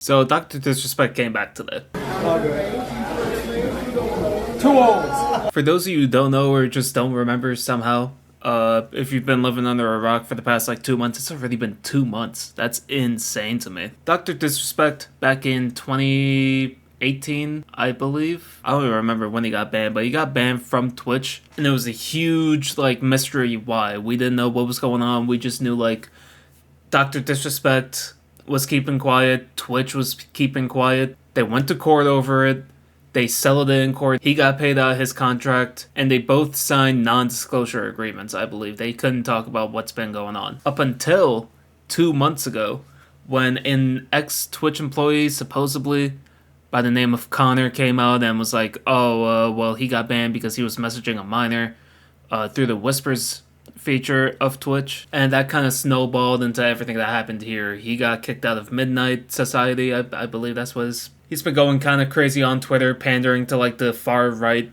So Dr. Disrespect came back today. Too old. For those of you who don't know or just don't remember somehow, if you've been living under a rock for the past like 2 months, it's already been 2 months. That's insane to me. Dr. Disrespect back in 2018, I believe. I don't even remember when he got banned, but he got banned from Twitch, and it was a huge like mystery why. We didn't know what was going on. We just knew like Dr. Disrespect was keeping quiet, Twitch was keeping quiet. They went to court over it. They settled it in court. He got paid out of his contract, and they both signed non-disclosure agreements, I believe. They couldn't talk about what's been going on. Up until 2 months ago, when an ex-Twitch employee, supposedly by the name of Connor, came out and was like, well, he got banned because he was messaging a minor through the Whispers feature of Twitch, and that kind of snowballed into everything that happened here. He got kicked out of Midnight Society, I believe that's what he's been going kind of crazy on Twitter, pandering to like the far right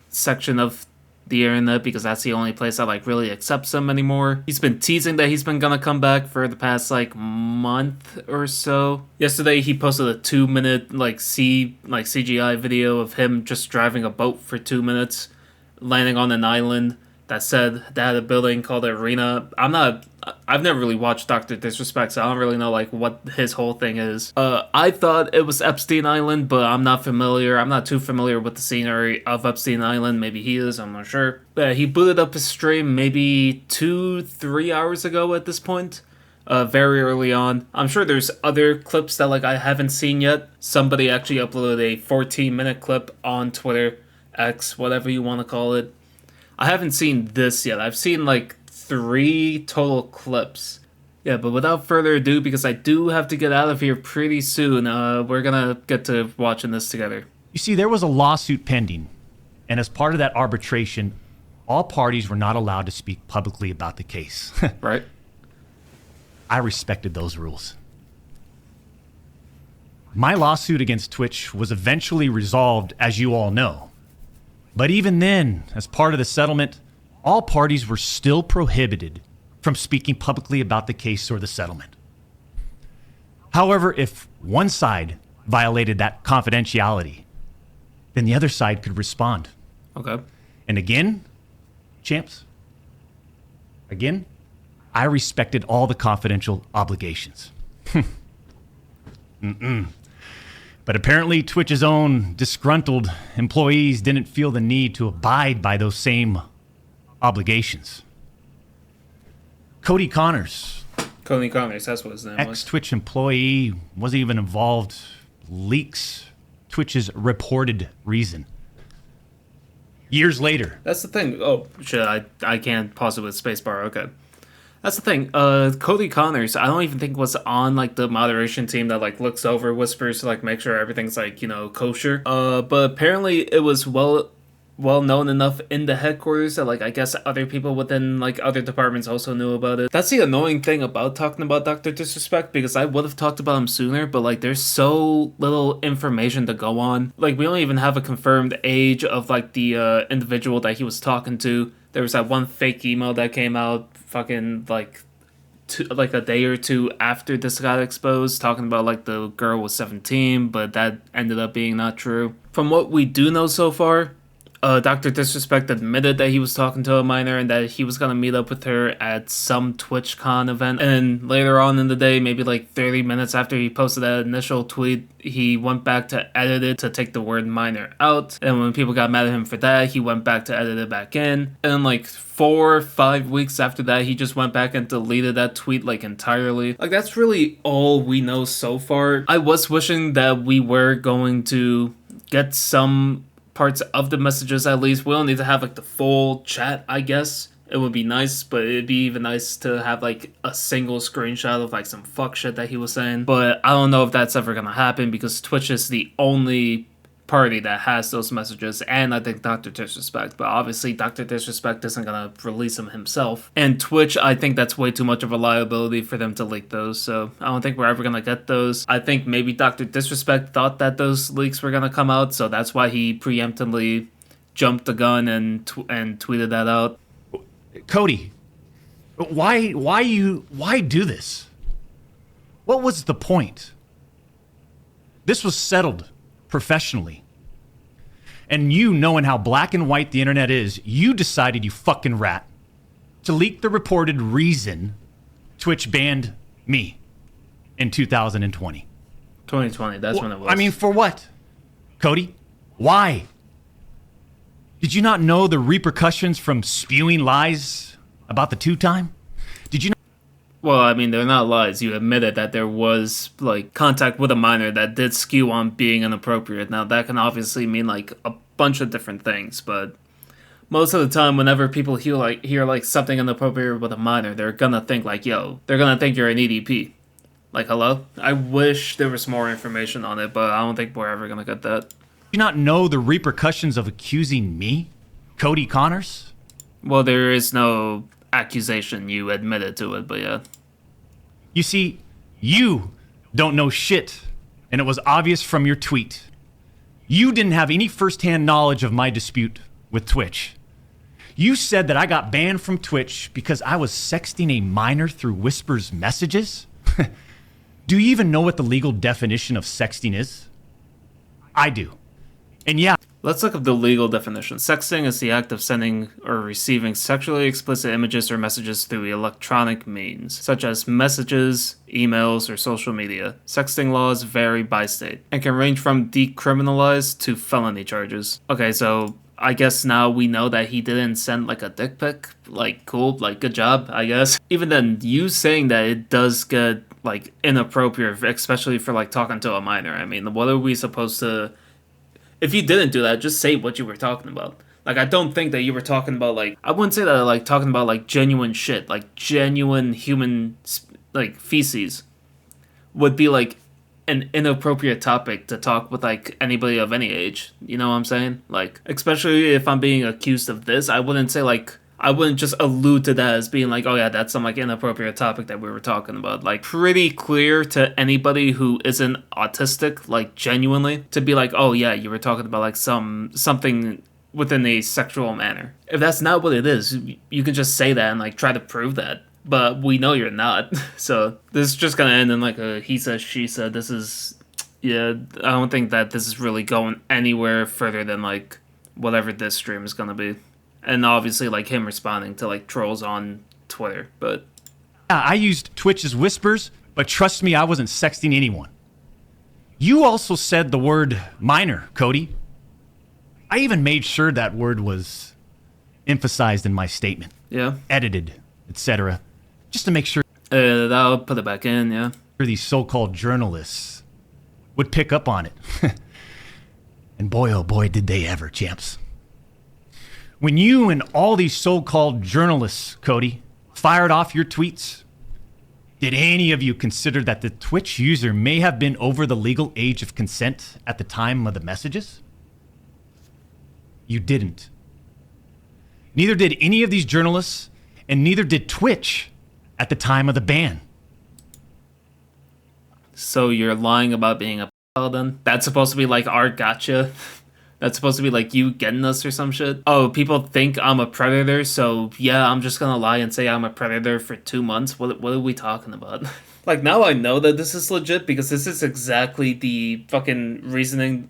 section of the internet because that's the only place that like really accepts him anymore. He's been teasing that he's been gonna come back for the past like month or so. Yesterday he posted a 2-minute like CGI video of him just driving a boat for 2 minutes, landing on an island that said they had a building called Arena. I've never really watched Dr. Disrespect, so I don't really know like what his whole thing is. I thought it was Epstein Island, but I'm not too familiar with the scenery of Epstein Island. Maybe he is, I'm not sure. But he booted up his stream maybe 2-3 hours ago at this point. Very early on. I'm sure there's other clips that like I haven't seen yet. Somebody actually uploaded a 14-minute clip on Twitter, X, whatever you want to call it. I haven't seen this yet. I've seen like 3 total clips. Yeah, but without further ado, because I do have to get out of here pretty soon, we're gonna get to watching this together. You see, there was a lawsuit pending, and as part of that arbitration, all parties were not allowed to speak publicly about the case. Right? I respected those rules. My lawsuit against Twitch was eventually resolved, as you all know. But even then, as part of the settlement, all parties were still prohibited from speaking publicly about the case or the settlement. However, if one side violated that confidentiality, then the other side could respond. Okay. And again, champs, I respected all the confidential obligations. But apparently Twitch's own disgruntled employees didn't feel the need to abide by those same obligations. Cody Connors, that's what his name was. ex-Twitch employee, wasn't even involved, leaks Twitch's reported reason. Years later. That's the thing. Oh, shit, I can't pause it with spacebar. Okay. That's the thing. Cody Connors, I don't even think was on like the moderation team that like looks over Whispers to like make sure everything's like, kosher. But apparently it was well known enough in the headquarters that like I guess other people within like other departments also knew about it. That's the annoying thing about talking about Dr. Disrespect, because I would have talked about him sooner, but like there's so little information to go on. Like we don't even have a confirmed age of like the individual that he was talking to. There was that one fake email that came out fucking like a day or two after this got exposed, talking about like the girl was 17, but that ended up being not true. From what we do know so far, Dr. Disrespect admitted that he was talking to a minor and that he was going to meet up with her at some TwitchCon event. And later on in the day, maybe like 30 minutes after he posted that initial tweet, he went back to edit it to take the word minor out. And when people got mad at him for that, he went back to edit it back in. And then like 4 or 5 weeks after that, he just went back and deleted that tweet like entirely. Like that's really all we know so far. I was wishing that we were going to get some parts of the messages at least. We don't need to have like the full chat, I guess. It would be nice, but it'd be even nice to have like a single screenshot of like some fuck shit that he was saying. But I don't know if that's ever gonna happen because Twitch is the only party that has those messages, and I think Dr. Disrespect, but obviously Dr. Disrespect isn't gonna release them himself. And Twitch, I think that's way too much of a liability for them to leak those, so I don't think we're ever gonna get those. I think maybe Dr. Disrespect thought that those leaks were gonna come out, so that's why he preemptively jumped the gun and tweeted that out. Cody, why do this? What was the point? This was settled professionally. And you, knowing how black and white the internet is, you decided, you fucking rat, to leak the reported reason Twitch banned me in 2020. 2020, that's when it was. I mean, for what? Cody? Why? Did you not know the repercussions from spewing lies about the two-time? Did you not? Well, I mean, they're not lies. You admitted that there was, like, contact with a minor that did skew on being inappropriate. Now, that can obviously mean, like, a bunch of different things, but most of the time, whenever people hear something inappropriate with a minor, they're gonna think, like, yo, they're gonna think you're an EDP. Like, hello? I wish there was more information on it, but I don't think we're ever gonna get that. Do you not know the repercussions of accusing me, Cody Connors? Well, there is no accusation. You admitted to it, but yeah. You see, you don't know shit, and it was obvious from your tweet. You didn't have any firsthand knowledge of my dispute with Twitch. You said that I got banned from Twitch because I was sexting a minor through Whisper's messages? Do you even know what the legal definition of sexting is? I do. And yeah. Let's look up the legal definition. Sexting is the act of sending or receiving sexually explicit images or messages through electronic means, such as messages, emails, or social media. Sexting laws vary by state and can range from decriminalized to felony charges. Okay, so I guess now we know that he didn't send like a dick pic. Like, cool, like, good job, I guess. Even then, you saying that it does get like inappropriate, especially for like talking to a minor. I mean, what are we supposed to... If you didn't do that, just say what you were talking about. Like, I don't think that you were talking about, like... I wouldn't say that, like, talking about, like, genuine shit. Like, genuine human, like, feces would be, like, an inappropriate topic to talk with, like, anybody of any age. You know what I'm saying? Like, especially if I'm being accused of this, I wouldn't say, like... I wouldn't just allude to that as being like, oh yeah, that's some like inappropriate topic that we were talking about. Like, pretty clear to anybody who isn't autistic, like genuinely, to be like, oh yeah, you were talking about like something within a sexual manner. If that's not what it is, you can just say that and like try to prove that. But we know you're not. So this is just gonna end in like a he said, she said. This is, yeah, I don't think that this is really going anywhere further than like whatever this stream is gonna be. And obviously, like, him responding to, like, trolls on Twitter, but... Yeah, I used Twitch as whispers, but trust me, I wasn't sexting anyone. You also said the word minor, Cody. I even made sure that word was emphasized in my statement. Yeah. Edited, etc. Just to make sure... I'll put it back in, yeah. These so-called journalists would pick up on it. And boy, oh boy, did they ever, champs. When you and all these so-called journalists, Cody, fired off your tweets, did any of you consider that the Twitch user may have been over the legal age of consent at the time of the messages? You didn't. Neither did any of these journalists, and neither did Twitch at the time of the ban. So you're lying about being a p***, then? That's supposed to be like our gotcha? That's supposed to be like you getting us or some shit? Oh, people think I'm a predator, so yeah, I'm just gonna lie and say I'm a predator for 2 months? What are we talking about? Like, now I know that this is legit because this is exactly the fucking reasoning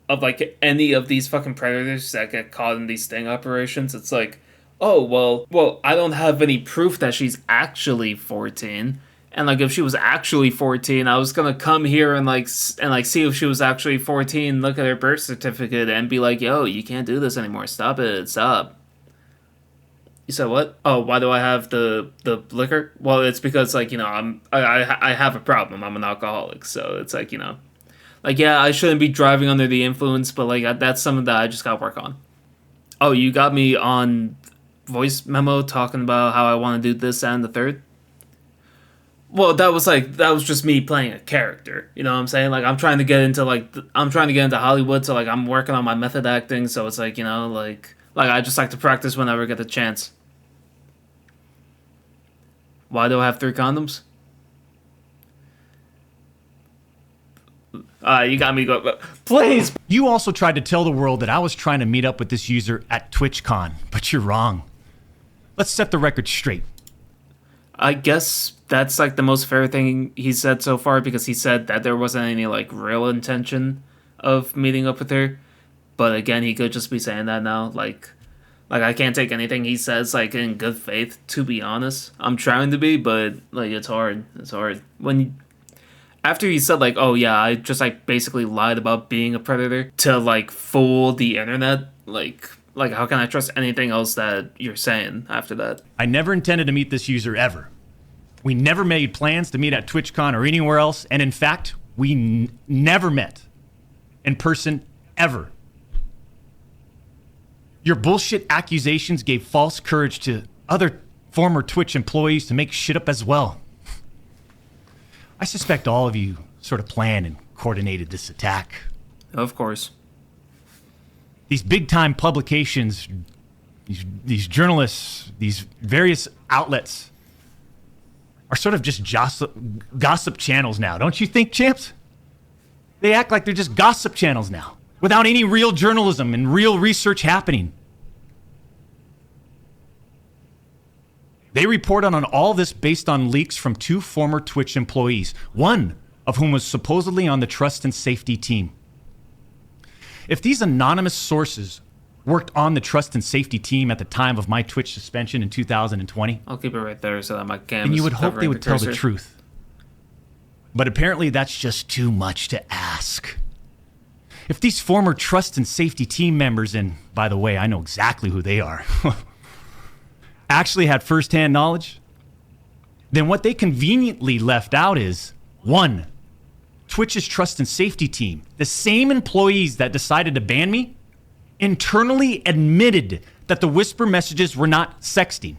of like any of these fucking predators that get caught in these sting operations. It's like, oh, well, I don't have any proof that she's actually 14. And, like, if she was actually 14, I was gonna come here and see if she was actually 14, look at her birth certificate, and be like, yo, you can't do this anymore. Stop it. Stop. You said what? Oh, why do I have the liquor? Well, it's because, like, you know, I have a problem. I'm an alcoholic. So it's like, you know, like, yeah, I shouldn't be driving under the influence, but, like, that's something that I just gotta work on. Oh, you got me on voice memo talking about how I want to do this, that, and the third? Well, that was just me playing a character. You know what I'm saying? Like, I'm trying to get into Hollywood, so like I'm working on my method acting. So it's like, you know, like I just like to practice whenever I get the chance. Why do I have 3 condoms? You got me go. Please. You also tried to tell the world that I was trying to meet up with this user at TwitchCon, but you're wrong. Let's set the record straight. I guess that's like the most fair thing he's said so far, because he said that there wasn't any like real intention of meeting up with her. But again, he could just be saying that now. Like I can't take anything he says like in good faith. To be honest, I'm trying to be, but like it's hard. It's hard when after he said like, oh yeah, I just like basically lied about being a predator to like fool the internet. Like how can I trust anything else that you're saying after that? I never intended to meet this user ever. We never made plans to meet at TwitchCon or anywhere else, and in fact, we never met in person ever. Your bullshit accusations gave false courage to other former Twitch employees to make shit up as well. I suspect all of you sort of planned and coordinated this attack. Of course. These big-time publications, these journalists, these various outlets are sort of just gossip channels now, don't you think, champs? They act like they're just gossip channels now, without any real journalism and real research happening. They reported on all this based on leaks from 2 former Twitch employees, one of whom was supposedly on the trust and safety team. If these anonymous sources worked on the trust and safety team at the time of my Twitch suspension in 2020, I'll keep it right there so that my cam then is you would hope they covering would tell the cursor. truth. But apparently that's just too much to ask. If these former trust and safety team members, and by the way, I know exactly who they are, actually had firsthand knowledge, then what they conveniently left out is, 1, Twitch's trust and safety team, the same employees that decided to ban me, internally admitted that the whisper messages were not sexting.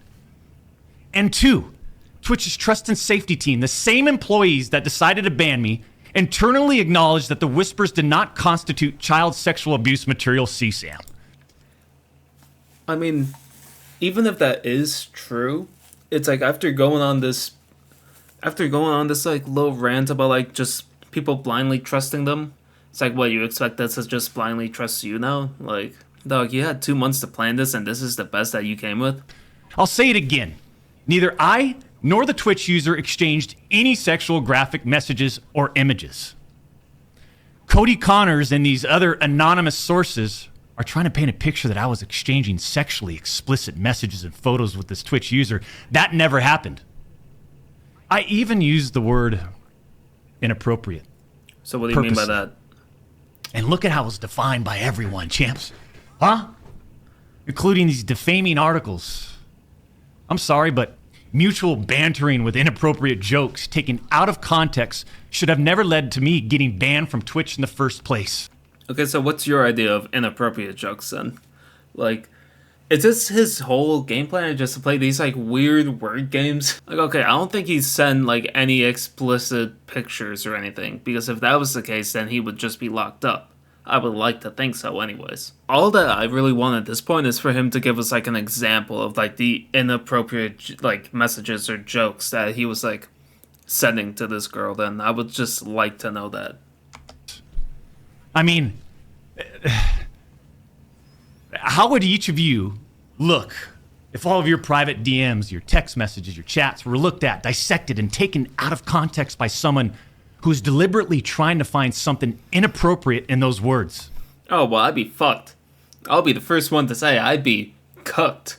And 2, Twitch's trust and safety team, the same employees that decided to ban me, internally acknowledged that the whispers did not constitute child sexual abuse material CSAM. I mean, even if that is true, it's like after going on this like little rant about like just people blindly trusting them, it's like, what, you expect us to just blindly trust you now? Like, dog, you had 2 months to plan this and this is the best that you came with? I'll say it again. Neither I nor the Twitch user exchanged any sexual graphic messages or images. Cody Connors and these other anonymous sources are trying to paint a picture that I was exchanging sexually explicit messages and photos with this Twitch user. That never happened. I even used the word inappropriate. So what do you mean by that? And look at how it was defined by everyone, champs. Huh? Including these defaming articles. I'm sorry, but mutual bantering with inappropriate jokes taken out of context should have never led to me getting banned from Twitch in the first place. Okay, so what's your idea of inappropriate jokes then? Like, is this his whole game plan, just to play these like weird word games? Like, okay, I don't think he's sent like any explicit pictures or anything, because if that was the case, then he would just be locked up. I would like to think so anyways. All that I really want at this point is for him to give us like an example of like the inappropriate like messages or jokes that he was like sending to this girl. Then I would just like to know that. I mean, how would each of you look if all of your private DMs, your text messages, your chats were looked at, dissected, and taken out of context by someone who's deliberately trying to find something inappropriate in those words? Oh, well, I'd be fucked. I'll be the first one to say I'd be cooked.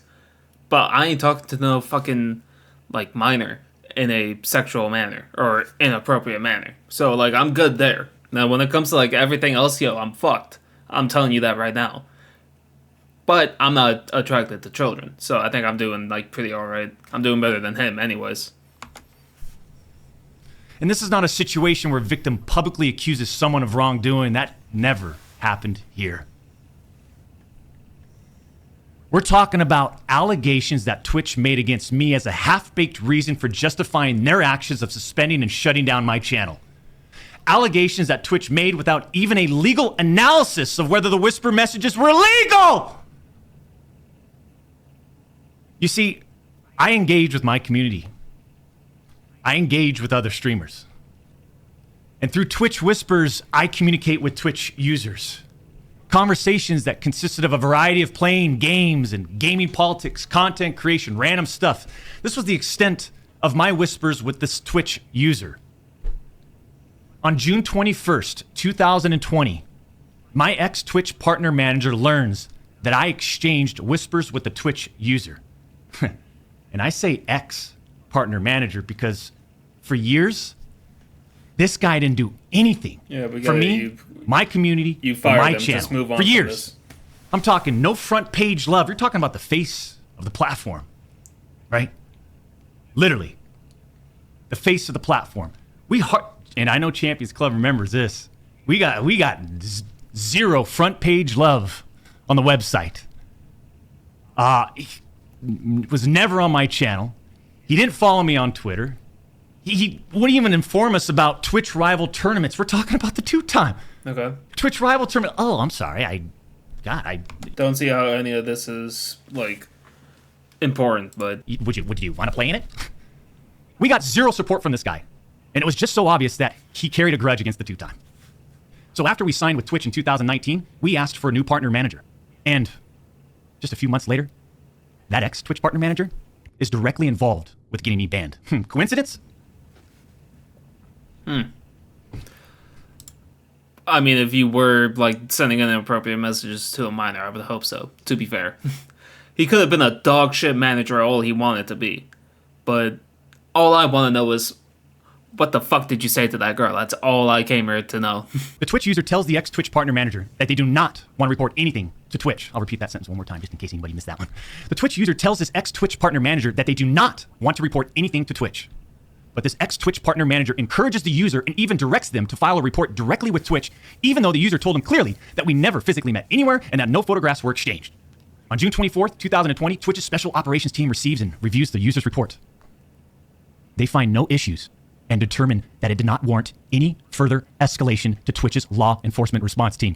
But I ain't talking to no fucking, like, minor in a sexual manner or inappropriate manner. So, like, I'm good there. Now, when it comes to, like, everything else, yo, I'm fucked. I'm telling you that right now. But I'm not attracted to children, so I think I'm doing, like, pretty alright. I'm doing better than him anyways. And this is not a situation where a victim publicly accuses someone of wrongdoing. That never happened here. We're talking about allegations that Twitch made against me as a half-baked reason for justifying their actions of suspending and shutting down my channel. Allegations that Twitch made without even a legal analysis of whether the whisper messages were legal! You see, I engage with my community. I engage with other streamers. And through Twitch Whispers, I communicate with Twitch users. Conversations that consisted of a variety of playing games and gaming politics, content creation, random stuff. This was the extent of my whispers with this Twitch user. On June 21st, 2020, my ex-Twitch partner manager learns that I exchanged whispers with the Twitch user. And I say ex-partner manager because for years, this guy didn't do anything for me, my community, or my channel. Just move on for years. This. I'm talking no front page love. You're talking about the face of the platform, right? Literally, the face of the platform. And I know Champions Club remembers this. We got zero front page love on the website. He was never on my channel. He didn't follow me on Twitter. He wouldn't even inform us about Twitch rival tournaments. We're talking about the two-time. Okay. Twitch rival tournament. Oh, I'm sorry. I don't see how any of this is like important, but would you want to play in it? We got zero support from this guy, and it was just so obvious that he carried a grudge against the two-time. So after we signed with Twitch in 2019, we asked for a new partner manager, and just a few months later, that ex-Twitch partner manager is directly involved with getting me banned. Coincidence? I mean, if you were like sending inappropriate messages to a minor, I would hope so, to be fair. He could have been a dog shit manager all he wanted to be. But all I want to know is, what the fuck did you say to that girl? That's all I came here to know. The Twitch user tells the ex-Twitch partner manager that they do not want to report anything to Twitch. I'll repeat that sentence one more time just in case anybody missed that one. The Twitch user tells this ex-Twitch partner manager that they do not want to report anything to Twitch. But this ex-Twitch partner manager encourages the user and even directs them to file a report directly with Twitch, even though the user told him clearly that we never physically met anywhere and that no photographs were exchanged. On June 24th, 2020, Twitch's special operations team receives and reviews the user's report. They find no issues and determine that it did not warrant any further escalation to Twitch's law enforcement response team.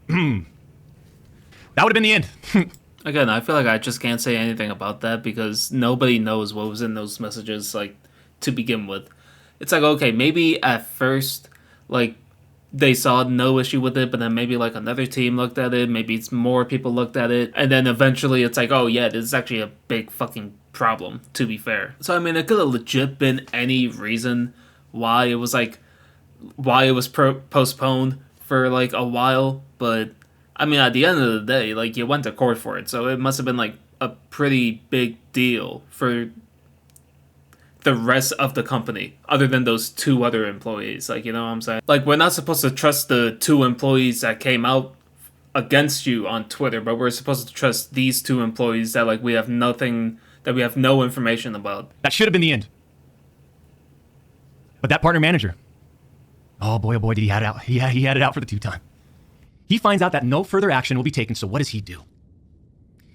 That would have been the end. Again, I feel like I just can't say anything about that because nobody knows what was in those messages, like, to begin with. It's like, okay, maybe at first, like, they saw no issue with it, but then maybe, like, another team looked at it, maybe it's more people looked at it, and then eventually it's like, oh, yeah, this is actually a big fucking problem, to be fair. So, I mean, it could have legit been any reason why it was, like, why it was postponed for, like, a while, but I mean, at the end of the day, like, you went to court for it, so it must have been, like, a pretty big deal for the rest of the company, other than those two other employees, like, you know what I'm saying? Like, we're not supposed to trust the two employees that came out against you on Twitter, but we're supposed to trust these two employees that, like, we have no information about. That should have been the end. But that partner manager, oh boy, did he had it out. Yeah, he had it out for the two-time. He finds out that no further action will be taken, so what does he do?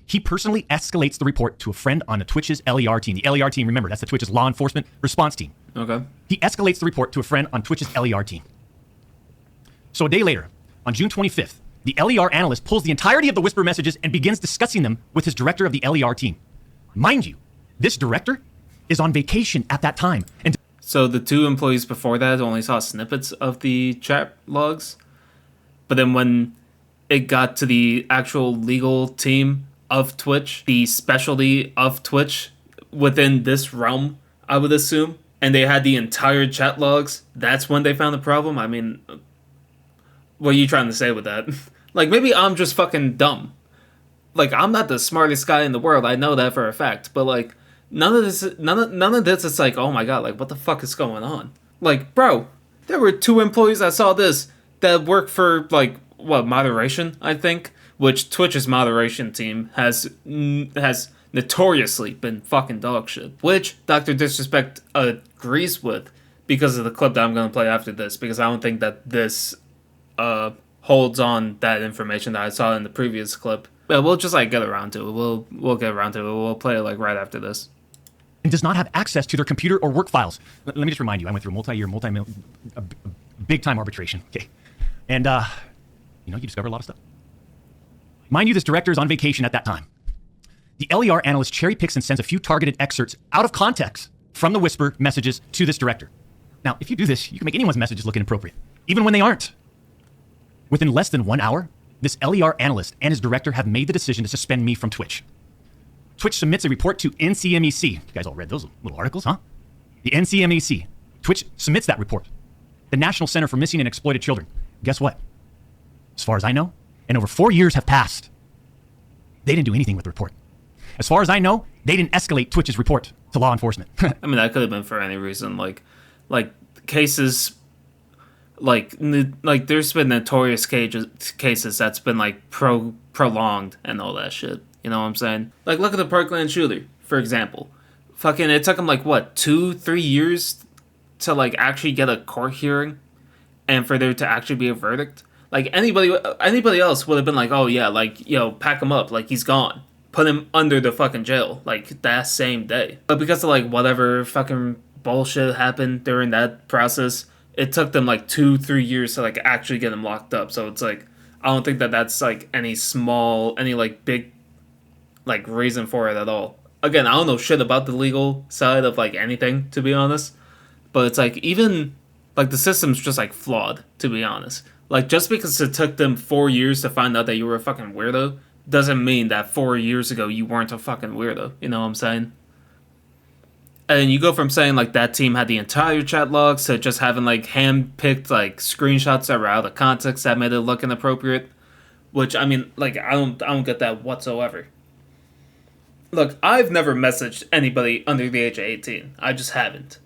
He personally escalates the report to a friend on the Twitch's LER team. The LER team, remember, that's the Twitch's law enforcement response team. Okay. He escalates the report to a friend on Twitch's LER team. So a day later, on June 25th, the LER analyst pulls the entirety of the whisper messages and begins discussing them with his director of the LER team. Mind you, this director is on vacation at that time. And so the two employees before that only saw snippets of the chat logs? But then when it got to the actual legal team of Twitch, the specialty of Twitch within this realm, I would assume, and they had the entire chat logs, that's when they found the problem? I mean, what are you trying to say with that? Like, maybe I'm just fucking dumb. Like, I'm not the smartest guy in the world, I know that for a fact, but, like, none of this is like, oh my god, like, what the fuck is going on? Like, bro, there were two employees that saw this that work for, like, what, moderation, I think? Which Twitch's moderation team has notoriously been fucking dog shit. Which Dr. Disrespect agrees with because of the clip that I'm going to play after this. Because I don't think that this holds on that information that I saw in the previous clip. But we'll just, like, get around to it. We'll get around to it. We'll play it, like, right after this. And does not have access to their computer or work files. Let me just remind you, I went through a big-time arbitration. Okay. And, you discover a lot of stuff. Mind you, this director is on vacation at that time. The LER analyst cherry picks and sends a few targeted excerpts out of context from the whisper messages to this director. Now, if you do this, you can make anyone's messages look inappropriate, even when they aren't. Within less than 1 hour, this LER analyst and his director have made the decision to suspend me from Twitch. Twitch submits a report to NCMEC. You guys all read those little articles, huh? The NCMEC. Twitch submits that report. The National Center for Missing and Exploited Children. Guess what? As far as I know, and over 4 years have passed, they didn't do anything with the report. As far as I know, they didn't escalate Twitch's report to law enforcement. I mean, that could have been for any reason. Like cases, like there's been notorious cases that's been like prolonged and all that shit. You know what I'm saying? Like, look at the Parkland shooter, for example. Fucking, it took him like what, 2-3 years to like actually get a court hearing, and for there to actually be a verdict. Like anybody else would have been like, oh yeah, like, yo, pack him up, like he's gone, put him under the fucking jail, like that same day. But because of like whatever fucking bullshit happened during that process, it took them like 2-3 years to like actually get him locked up. So it's like, I don't think that that's like any like big like reason for it at all. Again, I don't know shit about the legal side of like anything, to be honest. But it's like, even like the system's just like flawed, to be honest. Like, just because it took them 4 years to find out that you were a fucking weirdo doesn't mean that 4 years ago you weren't a fucking weirdo. You know what I'm saying? And you go from saying like that team had the entire chat logs to just having like hand-picked like screenshots that were out of context that made it look inappropriate. Which, I mean, like, I don't get that whatsoever. Look, I've never messaged anybody under the age of 18. I just haven't.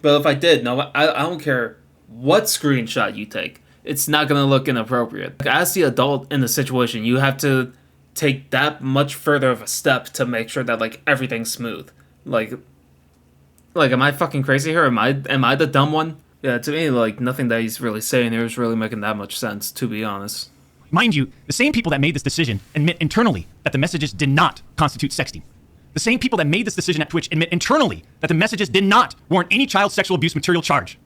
But if I did, no, I don't care what screenshot you take. It's not going to look inappropriate. Like, as the adult in the situation, you have to take that much further of a step to make sure that, like, everything's smooth. Like, am I fucking crazy here? Am I the dumb one? Yeah, to me, like, nothing that he's really saying here is really making that much sense, to be honest. Mind you, the same people that made this decision admit internally that the messages did not constitute sexting. The same people that made this decision at Twitch admit internally that the messages did not warrant any child sexual abuse material charge.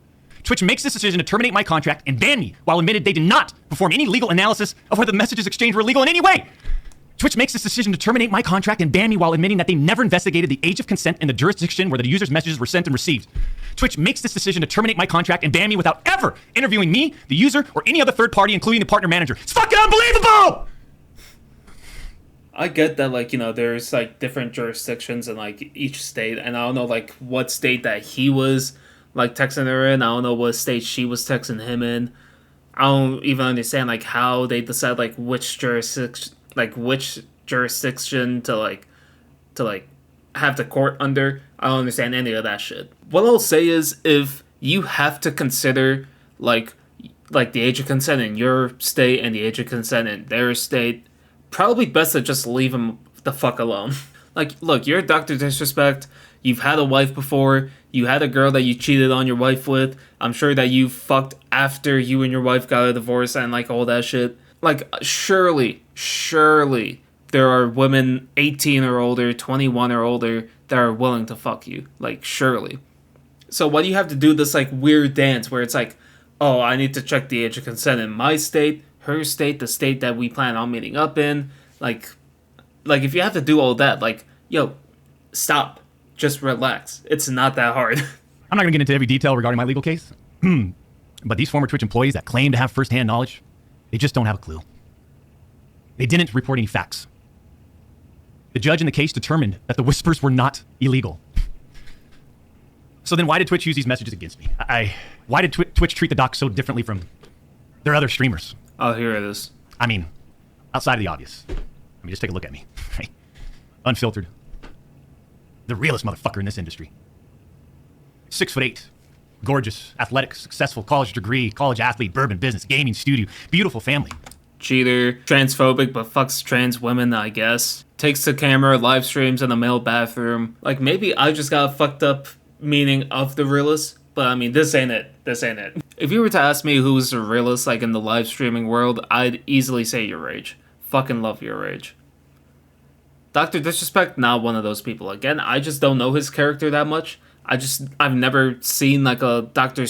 Twitch makes this decision to terminate my contract and ban me, while admitted they did not perform any legal analysis of whether the messages exchanged were legal in any way. Twitch makes this decision to terminate my contract and ban me while admitting that they never investigated the age of consent in the jurisdiction where the user's messages were sent and received. Twitch makes this decision to terminate my contract and ban me without ever interviewing me, the user, or any other third party, including the partner manager. It's fucking unbelievable! I get that, like, you know, there's like different jurisdictions in like each state, and I don't know like what state that he was like texting her in. I don't know what state she was texting him in. I don't even understand like how they decide like which jurisdiction to have the court under. I don't understand any of that shit. What I'll say is, if you have to consider like the age of consent in your state and the age of consent in their state, probably best to just leave them the fuck alone. Like, look, you're Dr. Disrespect. You've had a wife before. You had a girl that you cheated on your wife with. I'm sure that you fucked after you and your wife got a divorce and like all that shit. Like, surely there are women 18 or older, 21 or older that are willing to fuck you. Like, surely. So why do you have to do this like weird dance where it's like, oh, I need to check the age of consent in my state, her state, the state that we plan on meeting up in. Like if you have to do all that, like, yo, stop. Just relax. It's not that hard. I'm not going to get into every detail regarding my legal case. But these former Twitch employees that claim to have firsthand knowledge, they just don't have a clue. They didn't report any facts. The judge in the case determined that the whispers were not illegal. So then why did Twitch use these messages against me? Why did Twitch treat the doc so differently from their other streamers? Oh, here it is. I mean, outside of the obvious. I mean, just take a look at me. Unfiltered. The realest motherfucker in this industry. 6'8", gorgeous, athletic, successful, college degree, college athlete, bourbon business, gaming studio, beautiful family. Cheater, transphobic but fucks trans women, I guess. Takes the camera, live streams in a male bathroom. Like, maybe I just got a fucked up meaning of the realist, but I mean, this ain't it. If you were to ask me who's the realist, like, in the live streaming world, I'd easily say Your Rage. Fucking love Your Rage. Dr. Disrespect, not one of those people. Again, I just don't know his character that much. I've never seen like a Dr.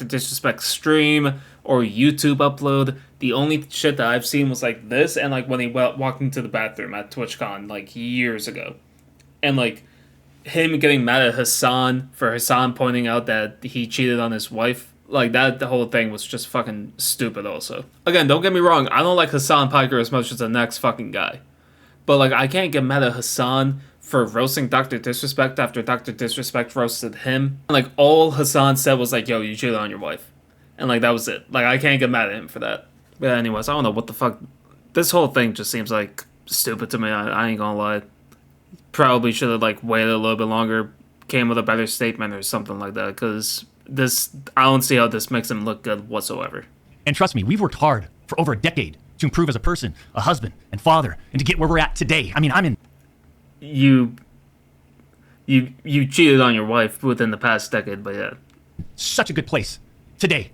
Disrespect stream or YouTube upload. The only shit that I've seen was like this, and like when he walked into the bathroom at TwitchCon like years ago. And like him getting mad at Hassan for Hassan pointing out that he cheated on his wife. Like that, the whole thing was just fucking stupid also. Again, don't get me wrong, I don't like Hassan Piker as much as the next fucking guy. But like, I can't get mad at Hassan for roasting Dr. Disrespect after Dr. Disrespect roasted him. Like, all Hassan said was like, yo, you cheated on your wife. And like, that was it. Like, I can't get mad at him for that. But anyways, I don't know what the fuck. This whole thing just seems like stupid to me. I ain't gonna lie. Probably should have like waited a little bit longer, came with a better statement or something like that. Because this, I don't see how this makes him look good whatsoever. And trust me, we've worked hard for over a decade to improve as a person, a husband, and father, and to get where we're at today. I mean, I'm in... You cheated on your wife within the past decade, but yeah. such a good place today.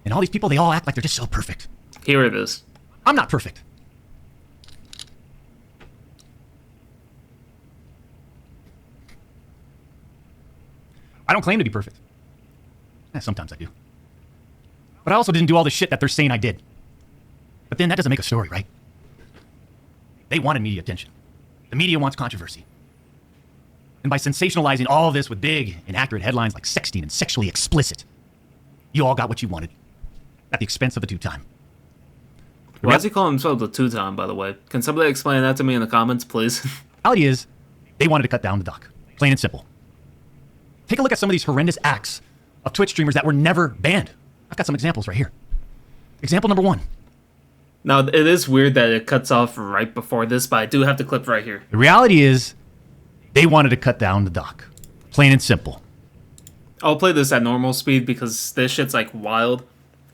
And all these people, they all act like they're just so perfect. Here it is. I'm not perfect. I don't claim to be perfect. Sometimes I do. But I also didn't do all the shit that they're saying I did. But then that doesn't make a story, right? They wanted media attention. The media wants controversy. And by sensationalizing all of this with big, inaccurate headlines like sexting and sexually explicit, you all got what you wanted at the expense of the two-time. Why does he call himself the two-time, by the way? Can somebody explain that to me in the comments, please? The reality is, they wanted to cut down the doc. Plain and simple. Take a look at some of these horrendous acts of Twitch streamers that were never banned. I've got some examples right here. Example number 1. Now, it is weird that it cuts off right before this, but I do have the clip right here. The reality is, they wanted to cut down the doc. Plain and simple. I'll play this at normal speed because this shit's like wild.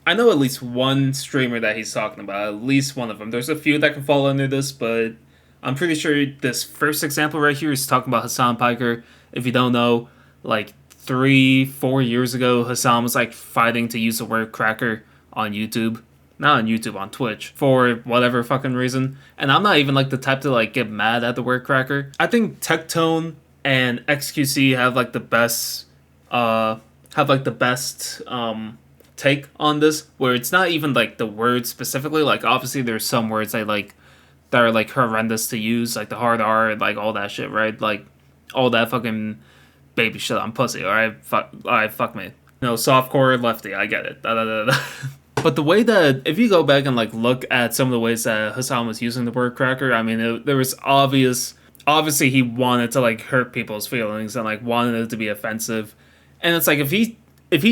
I know at least one streamer that he's talking about, at least one of them. There's a few that can fall under this, but I'm pretty sure this first example right here is talking about Hassan Piker. If you don't know, like 3-4 years ago, Hassan was like fighting to use the word cracker on YouTube. Not on YouTube, on Twitch, for whatever fucking reason. And I'm not even like the type to like get mad at the word cracker. I think Tectone and XQC have like the best take on this, where it's not even like the word specifically. Like obviously there's some words that are like horrendous to use, like the hard R and like all that shit, right? Like all that fucking baby shit on pussy. Alright, fuck me. No, softcore lefty, I get it. Da, da, da, da. But the way that, if you go back and like look at some of the ways that Hassan was using the word cracker, I mean, there was obviously he wanted to like hurt people's feelings and like wanted it to be offensive. And it's like, if he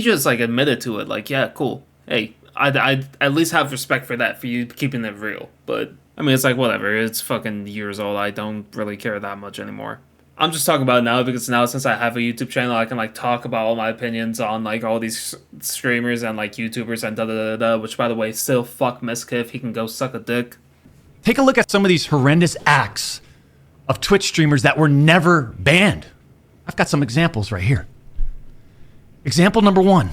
just like admitted to it, like, yeah, cool. Hey, I'd at least have respect for that, for you keeping it real. But I mean, it's like, whatever, it's fucking years old. I don't really care that much anymore. I'm just talking about it now because now since I have a YouTube channel, I can like talk about all my opinions on like all these streamers and like YouTubers and da-da-da-da, which by the way, still fuck Miskiff, he can go suck a dick. Take a look at some of these horrendous acts of Twitch streamers that were never banned. I've got some examples right here. Example number 1.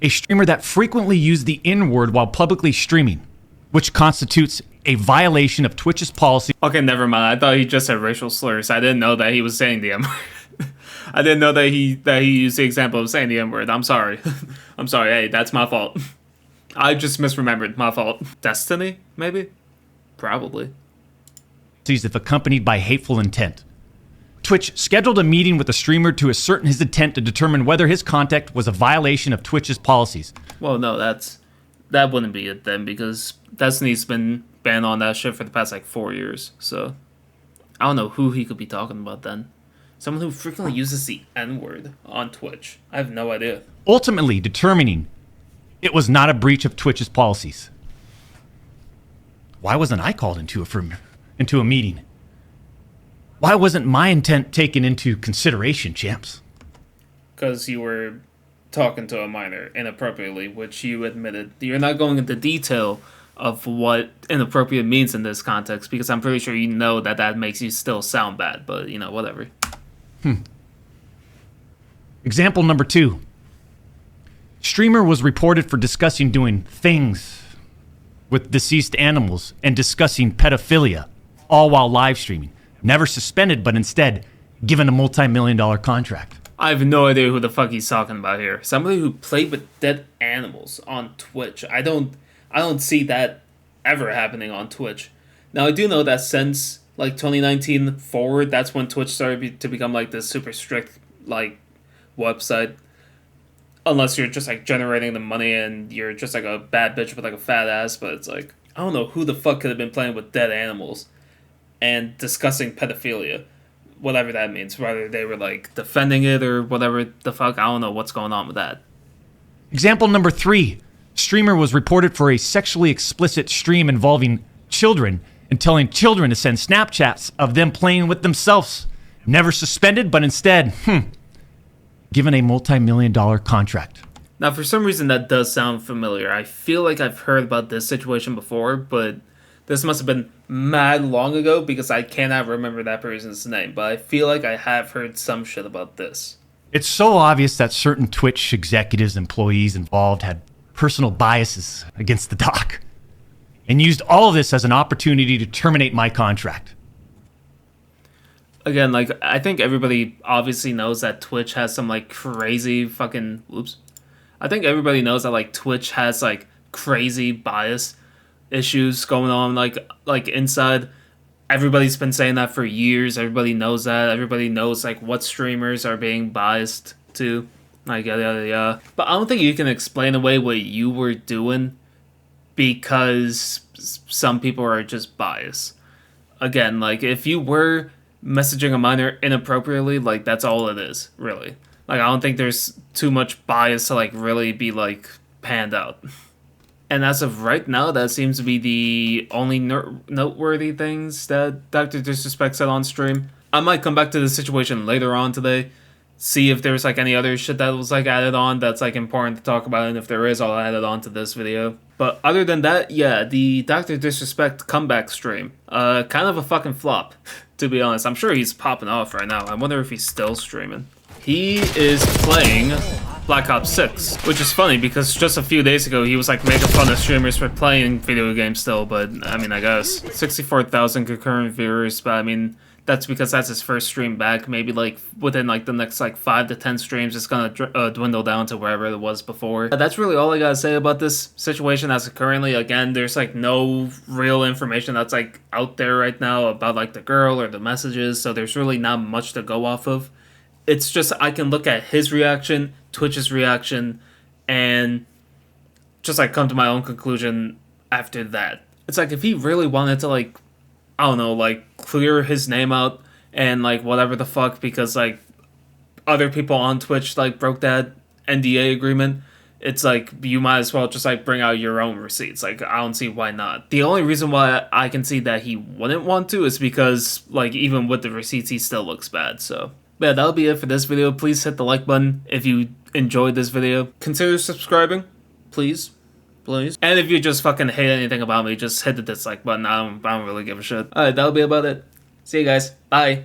A streamer that frequently used the N-word while publicly streaming, which constitutes a violation of Twitch's policy. Okay, never mind. I thought he just said racial slurs. I didn't know that he was saying the M-word. I didn't know that he used the example of saying the M-word. I'm sorry. I'm sorry. Hey, that's my fault. I just misremembered. My fault. Destiny, maybe? Probably. If accompanied by hateful intent. Twitch scheduled a meeting with the streamer to ascertain his intent to determine whether his conduct was a violation of Twitch's policies. Well, no, that wouldn't be it then, because Destiny's been banned on that shit for the past like 4 years. So I don't know who he could be talking about then. Someone who frequently uses the N-word on Twitch. I have no idea. Ultimately determining it was not a breach of Twitch's policies. Why wasn't I called into a meeting? Why wasn't my intent taken into consideration, champs? Because you were talking to a minor inappropriately, which you admitted. You're not going into detail of what inappropriate means in this context, because I'm pretty sure you know that makes you still sound bad, but, you know, whatever. Example number 2. Streamer was reported for discussing doing things with deceased animals and discussing pedophilia, all while live streaming. Never suspended, but instead given a multi-million-dollar contract. I have no idea who the fuck he's talking about here. Somebody who played with dead animals on Twitch. I don't see that ever happening on Twitch. Now, I do know that since like 2019 forward, that's when Twitch started to become like this super strict like website. Unless you're just like generating the money and you're just like a bad bitch with like a fat ass, but it's like, I don't know who the fuck could have been playing with dead animals. and discussing pedophilia, whatever that means. Whether they were like defending it or whatever the fuck, I don't know what's going on with that. Example number 3. Streamer was reported for a sexually explicit stream involving children and telling children to send Snapchats of them playing with themselves. Never suspended, but instead, given a multi-million-dollar contract. Now, for some reason, that does sound familiar. I feel like I've heard about this situation before, but this must have been mad long ago because I cannot remember that person's name. But I feel like I have heard some shit about this. It's so obvious that certain Twitch executives, employees involved had personal biases against the doc and used all of this as an opportunity to terminate my contract. Again, like, I think everybody obviously knows that Twitch has some, like, crazy fucking... Oops. I think everybody knows that, like, Twitch has, like, crazy bias issues going on, like inside. Everybody's been saying that for years. Everybody knows that. Everybody knows, like, what streamers are being biased to. Like, yada, yada, yada. But I don't think you can explain away what you were doing because some people are just biased. Again, like, if you were messaging a minor inappropriately, like, that's all it is, really. Like, I don't think there's too much bias to, like, really be, like, panned out. And as of right now, that seems to be the only noteworthy things that Dr. Disrespect said on stream. I might come back to the situation later on today, see if there's, like, any other shit that was, like, added on that's, like, important to talk about, and if there is, I'll add it on to this video. But other than that, yeah, the Dr. Disrespect comeback stream, kind of a fucking flop, to be honest. I'm sure he's popping off right now. I wonder if he's still streaming. He is playing Black Ops 6, which is funny because just a few days ago he was like making fun of streamers for playing video games still, but I mean, I guess 64,000 concurrent viewers, but I mean, that's because that's his first stream back. Maybe like within like the next like 5 to 10 streams it's gonna dwindle down to wherever it was before. That's really all I gotta say about this situation as of currently. Again, there's like no real information that's like out there right now about like the girl or the messages, so there's really not much to go off of. It's just I can look at his reaction, Twitch's reaction, and just like come to my own conclusion after that. It's like if he really wanted to like, I don't know, like clear his name out and like whatever the fuck because like other people on Twitch like broke that NDA agreement, it's like you might as well just like bring out your own receipts. Like I don't see why not. The only reason why I can see that he wouldn't want to is because like even with the receipts he still looks bad, so. But yeah, that'll be it for this video. Please hit the like button if you enjoyed this video. Consider subscribing, please. Please. And if you just fucking hate anything about me, just hit the dislike button. I don't really give a shit. Alright, that'll be about it. See you guys. Bye.